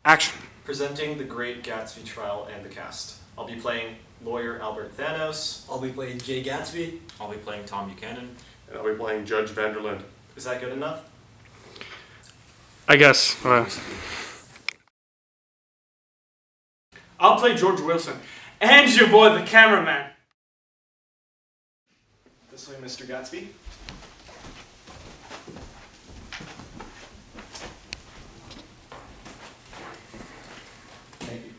Action. Presenting the Great Gatsby trial and the cast. I'll be playing lawyer Albert Thanos. I'll be playing Jay Gatsby. I'll be playing Tom Buchanan. And I'll be playing Judge Vanderlyn. Is that good enough? I guess. I'll play George Wilson. And your boy, the cameraman. This way, Mr. Gatsby. Thank you.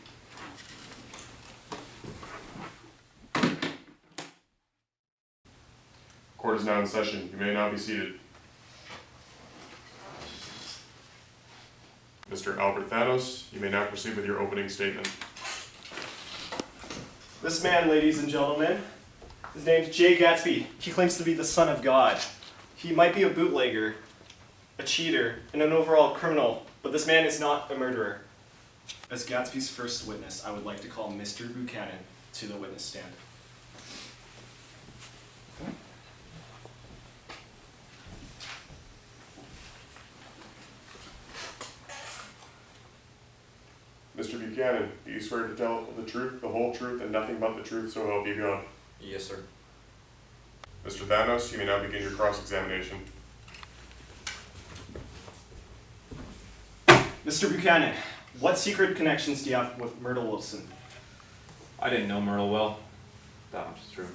Court is now in session. You may now be seated. Mr. Albert Thanos, you may now proceed with your opening statement. This man, ladies and gentlemen, his name's Jay Gatsby. He claims to be the son of God. He might be a bootlegger, a cheater, and an overall criminal, but this man is not a murderer. As Gatsby's first witness, I would like to call Mr. Buchanan to the witness stand. Mr. Buchanan, do you swear to tell the truth, the whole truth, and nothing but the truth, so help you God? Yes, sir. Mr. Thanos, you may now begin your cross-examination. Mr. Buchanan, what secret connections do you have with Myrtle Wilson? I didn't know Myrtle well. That much is true.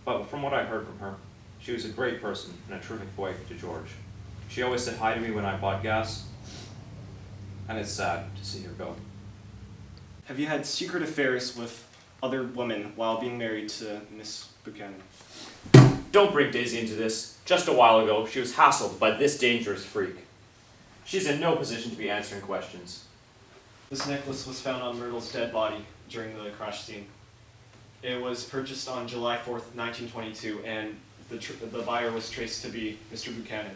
But from what I heard from her, she was a great person and a terrific wife to George. She always said hi to me when I bought gas, and it's sad to see her go. Have you had secret affairs with other women while being married to Miss Buchanan? Don't bring Daisy into this. Just a while ago, she was hassled by this dangerous freak. She's in no position to be answering questions. This necklace was found on Myrtle's dead body during the crash scene. It was purchased on July 4th, 1922, and the buyer was traced to be Mr. Buchanan.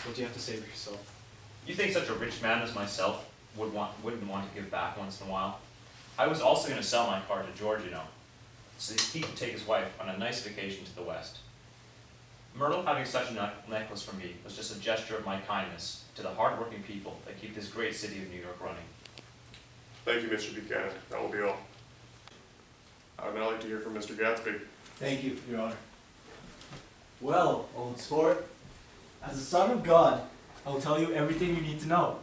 What do you have to say for yourself? You think such a rich man as myself wouldn't want to give back once in a while? I was also going to sell my car to George, you know, so he could take his wife on a nice vacation to the west. Myrtle having such a necklace for me was just a gesture of my kindness to the hard-working people that keep this great city of New York running. Thank you, Mr. Buchanan. That will be all. I would now like to hear from Mr. Gatsby. Thank you, Your Honor. Well, old sport, as a son of God, I will tell you everything you need to know.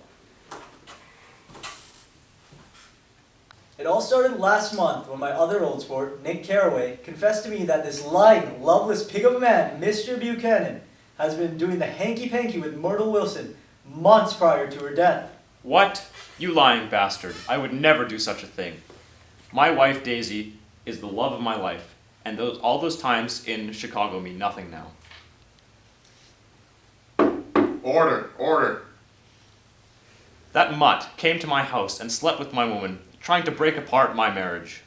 It all started last month when my other old sport, Nick Carraway, confessed to me that this lying, loveless pig of a man, Mr. Buchanan, has been doing the hanky-panky with Myrtle Wilson months prior to her death. What? You lying bastard. I would never do such a thing. My wife, Daisy, is the love of my life, and all those times in Chicago mean nothing now. Order, order. That mutt came to my house and slept with my woman, trying to break apart my marriage.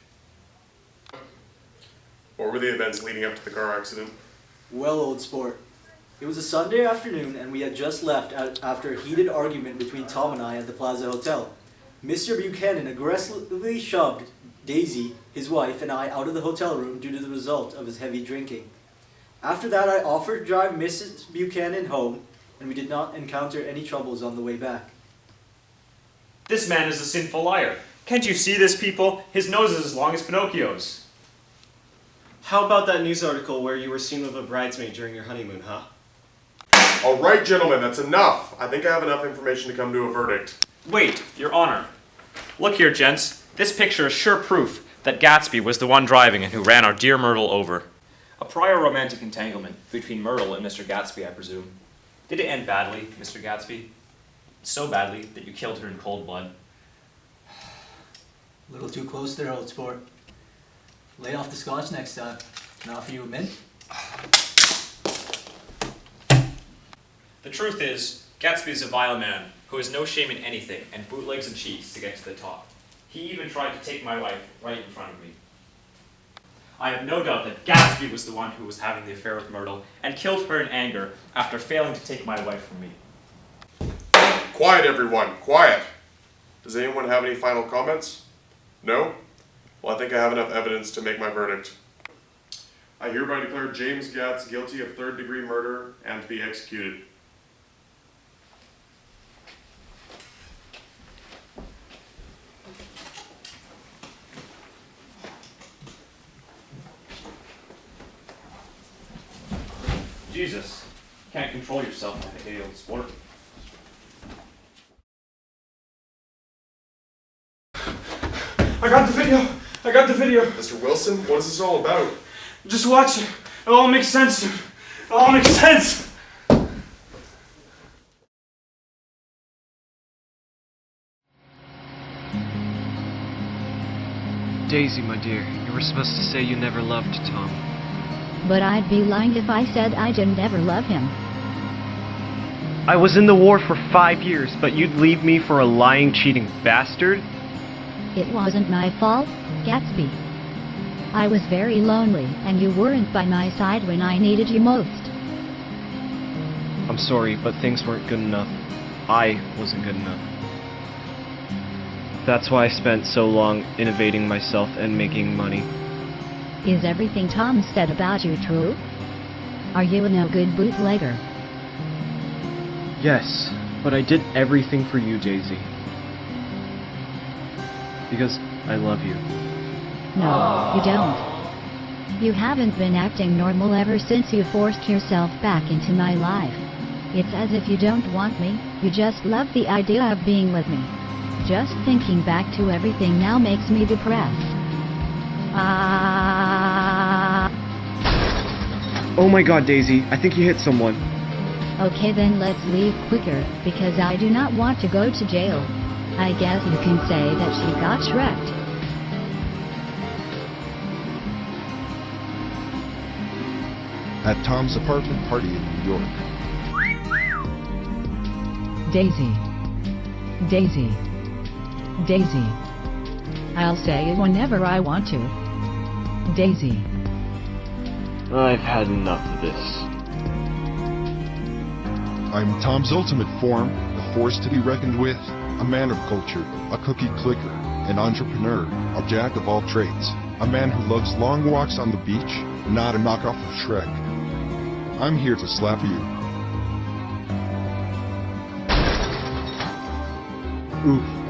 What were the events leading up to the car accident? Well, old sport, it was a Sunday afternoon and we had just left after a heated argument between Tom and I at the Plaza Hotel. Mr. Buchanan aggressively shoved Daisy, his wife, and I out of the hotel room due to the result of his heavy drinking. After that, I offered to drive Mrs. Buchanan home, and we did not encounter any troubles on the way back. This man is a sinful liar. Can't you see this, people? His nose is as long as Pinocchio's. How about that news article where you were seen with a bridesmaid during your honeymoon, huh? All right, gentlemen, that's enough. I think I have enough information to come to a verdict. Wait, Your Honor. Look here, gents. This picture is sure proof that Gatsby was the one driving and who ran our dear Myrtle over. A prior romantic entanglement between Myrtle and Mr. Gatsby, I presume. Did it end badly, Mr. Gatsby? So badly that you killed her in cold blood. A little too close there, old sport. Lay off the scotch next time. Can I offer you a mint? The truth is, Gatsby is a vile man who has no shame in anything and bootlegs and cheats to get to the top. He even tried to take my wife right in front of me. I have no doubt that Gatsby was the one who was having the affair with Myrtle and killed her in anger after failing to take my wife from me. Quiet, everyone, quiet. Does anyone have any final comments? No? Well, I think I have enough evidence to make my verdict. I hereby declare James Gatz guilty of third-degree murder and to be executed. Jesus, can't control yourself like a old sport. I got the video. I got the video. Mr. Wilson, what is this all about? Just watch it. It all makes sense. It all makes sense. Daisy, my dear, you were supposed to say you never loved Tom. But I'd be lying if I said I didn't ever love him. I was in the war for 5 years, but you'd leave me for a lying, cheating bastard? It wasn't my fault, Gatsby. I was very lonely, and you weren't by my side when I needed you most. I'm sorry, but things weren't good enough. I wasn't good enough. That's why I spent so long innovating myself and making money. Is everything Tom said about you true? Are you a no-good bootlegger? Yes, but I did everything for you, Daisy. Because I love you. No, you don't. You haven't been acting normal ever since you forced yourself back into my life. It's as if you don't want me, you just love the idea of being with me. Just thinking back to everything now makes me depressed. Oh my god, Daisy, I think you hit someone. Okay, then let's leave quicker, because I do not want to go to jail. I guess you can say that she got shreked. At Tom's apartment party in New York. Daisy. Daisy. Daisy. I'll say it whenever I want to. Daisy. I've had enough of this. I'm Tom's ultimate form, a force to be reckoned with, a man of culture, a cookie clicker, an entrepreneur, a jack of all trades, a man who loves long walks on the beach, not a knockoff of Shrek. I'm here to slap you. Oof.